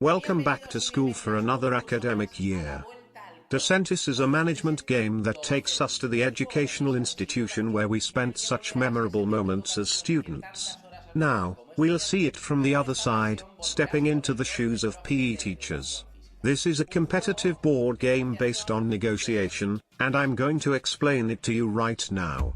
Welcome back to school for another academic year. Docentis is a management game that takes us to the educational institution where we spent such memorable moments as students. Now, we'll see it from the other side, stepping into the shoes of PE teachers. This is a competitive board game based on negotiation, and I'm going to explain it to you right now.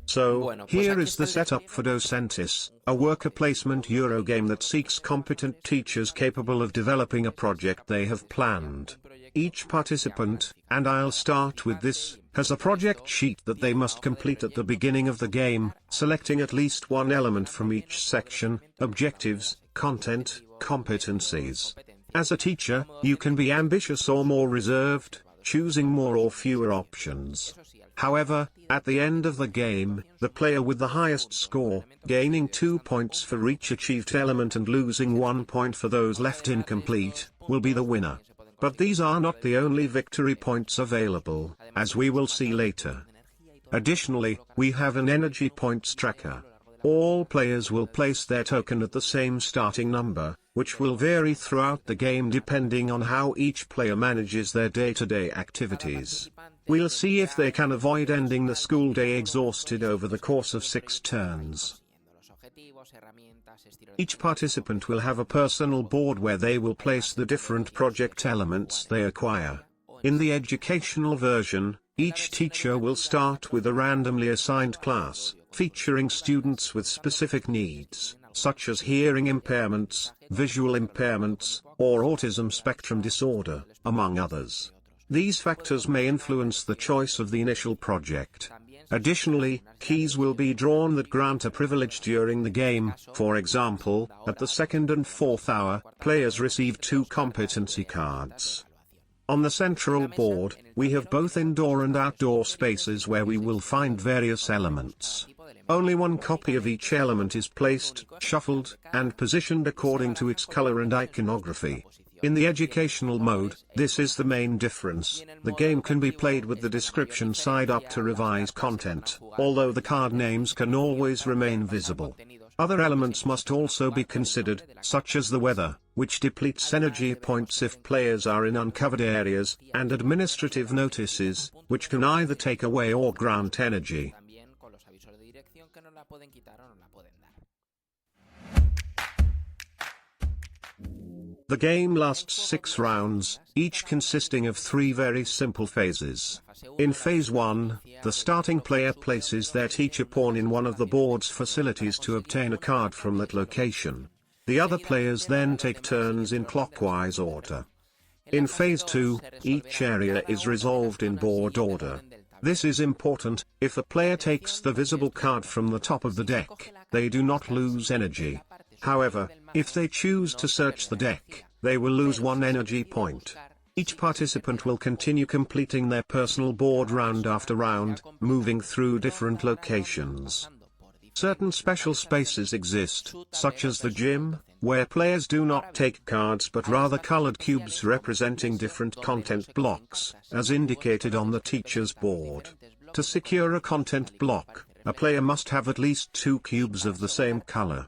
So, here is the setup for Docentis, a worker placement Eurogame that seeks competent teachers capable of developing a project they have planned. Each participant, and I'll start with this, has a project sheet that they must complete at the beginning of the game, selecting at least one element from each section: objectives, content, competencies. As a teacher, you can be ambitious or more reserved, choosing more or fewer options. However, at the end of the game, the player with the highest score, gaining 2 points for each achieved element and losing 1 point for those left incomplete, will be the winner. But these are not the only victory points available, as we will see later. Additionally, we have an energy points tracker. All players will place their token at the same starting number, which will vary throughout the game depending on how each player manages their day-to-day activities. We'll see if they can avoid ending the school day exhausted over the course of 6 turns. Each participant will have a personal board where they will place the different project elements they acquire. In the educational version, each teacher will start with a randomly assigned class, featuring students with specific needs, such as hearing impairments, visual impairments, or autism spectrum disorder, among others. These factors may influence the choice of the initial project. Additionally, keys will be drawn that grant a privilege during the game. For example, at the 2nd and 4th hour, players receive 2 competency cards. On the central board, we have both indoor and outdoor spaces where we will find various elements. Only one copy of each element is placed, shuffled, and positioned according to its color and iconography. In the educational mode, this is the main difference. The game can be played with the description side up to revise content, although the card names can always remain visible. Other elements must also be considered, such as the weather, which depletes energy points if players are in uncovered areas, and administrative notices, which can either take away or grant energy. The game lasts 6 rounds, each consisting of 3 very simple phases. In Phase 1, the starting player places their teacher pawn in one of the board's facilities to obtain a card from that location. The other players then take turns in clockwise order. In Phase 2, each area is resolved in board order. This is important. If a player takes the visible card from the top of the deck, they do not lose energy. However, if they choose to search the deck, they will lose 1 energy point. Each participant will continue completing their personal board round after round, moving through different locations. Certain special spaces exist, such as the gym, where players do not take cards but rather colored cubes representing different content blocks, as indicated on the teacher's board. To secure a content block, a player must have at least 2 cubes of the same color.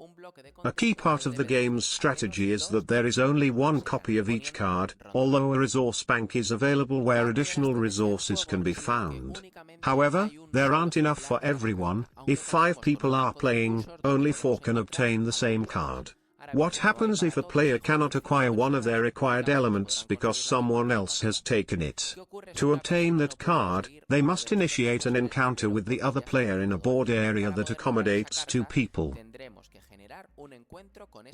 A key part of the game's strategy is that there is only 1 copy of each card, although a resource bank is available where additional resources can be found. However, there aren't enough for everyone. If 5 people are playing, only 4 can obtain the same card. What happens if a player cannot acquire one of their required elements because someone else has taken it? To obtain that card, they must initiate an encounter with the other player in a board area that accommodates 2 people.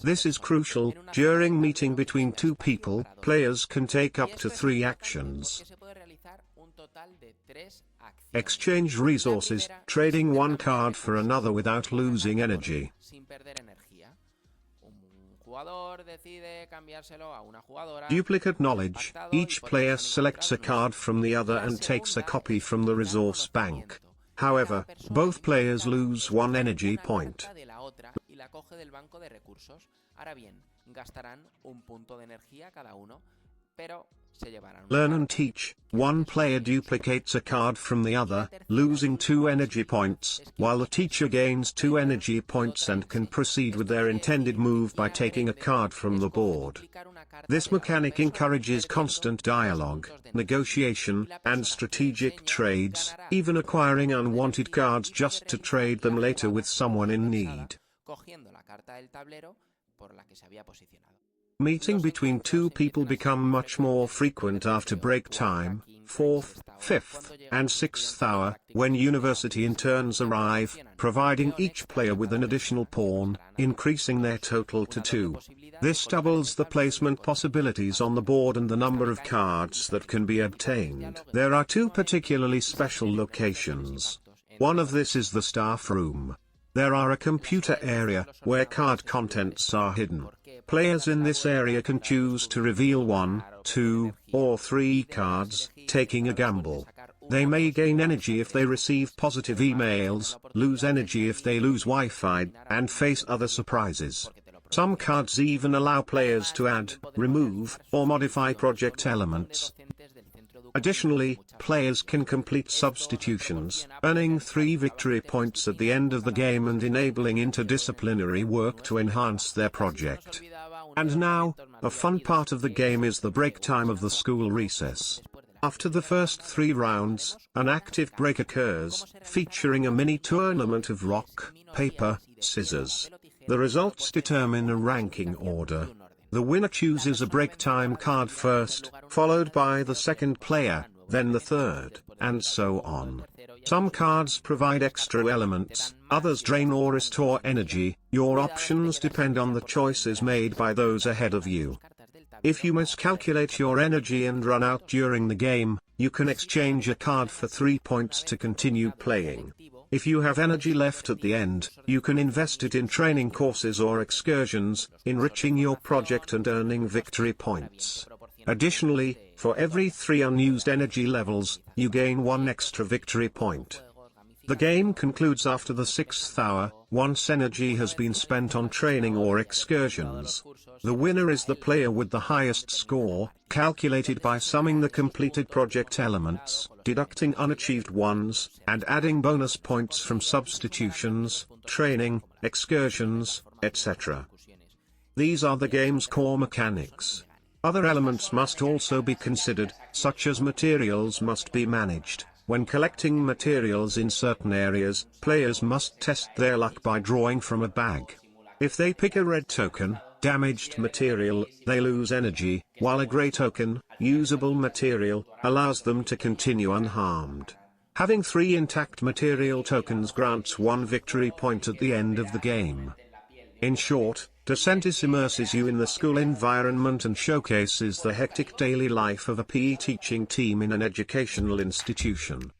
This is crucial. During meeting between 2 people, players can take up to 3 actions. Exchange resources, trading one card for another without losing energy. Duplicate knowledge, each player selects a card from the other and takes a copy from the resource bank. However, both players lose 1 energy point. Learn and teach. One player duplicates a card from the other, losing 2 energy points, while the teacher gains 2 energy points and can proceed with their intended move by taking a card from the board. This mechanic encourages constant dialogue, negotiation, and strategic trades, even acquiring unwanted cards just to trade them later with someone in need. Meeting between two people become much more frequent after break time, 4th, 5th, and 6th hour, when university interns arrive, providing each player with an additional pawn, increasing their total to 2. This doubles the placement possibilities on the board and the number of cards that can be obtained. There are 2 particularly special locations. One of this is the staff room. There are a computer area, where card contents are hidden. Players in this area can choose to reveal 1, 2, or 3 cards, taking a gamble. They may gain energy if they receive positive emails, lose energy if they lose Wi-Fi, and face other surprises. Some cards even allow players to add, remove, or modify project elements. Additionally, players can complete substitutions, earning 3 victory points at the end of the game and enabling interdisciplinary work to enhance their project. And now, a fun part of the game is the break time of the school recess. After the first 3 rounds, an active break occurs, featuring a mini-tournament of rock, paper, scissors. The results determine a ranking order. The winner chooses a break time card first, followed by the second player, then the third, and so on. Some cards provide extra elements, others drain or restore energy. Your options depend on the choices made by those ahead of you. If you miscalculate your energy and run out during the game, you can exchange a card for 3 points to continue playing. If you have energy left at the end, you can invest it in training courses or excursions, enriching your project and earning victory points. Additionally, for every 3 unused energy levels, you gain 1 extra victory point. The game concludes after the 6th hour, once energy has been spent on training or excursions. The winner is the player with the highest score, calculated by summing the completed project elements, deducting unachieved ones, and adding bonus points from substitutions, training, excursions, etc. These are the game's core mechanics. Other elements must also be considered, such as materials must be managed. When collecting materials in certain areas, players must test their luck by drawing from a bag. If they pick a red token, damaged material, they lose energy, while a grey token, usable material, allows them to continue unharmed. Having 3 intact material tokens grants 1 victory point at the end of the game. In short, Docentis immerses you in the school environment and showcases the hectic daily life of a PE teaching team in an educational institution.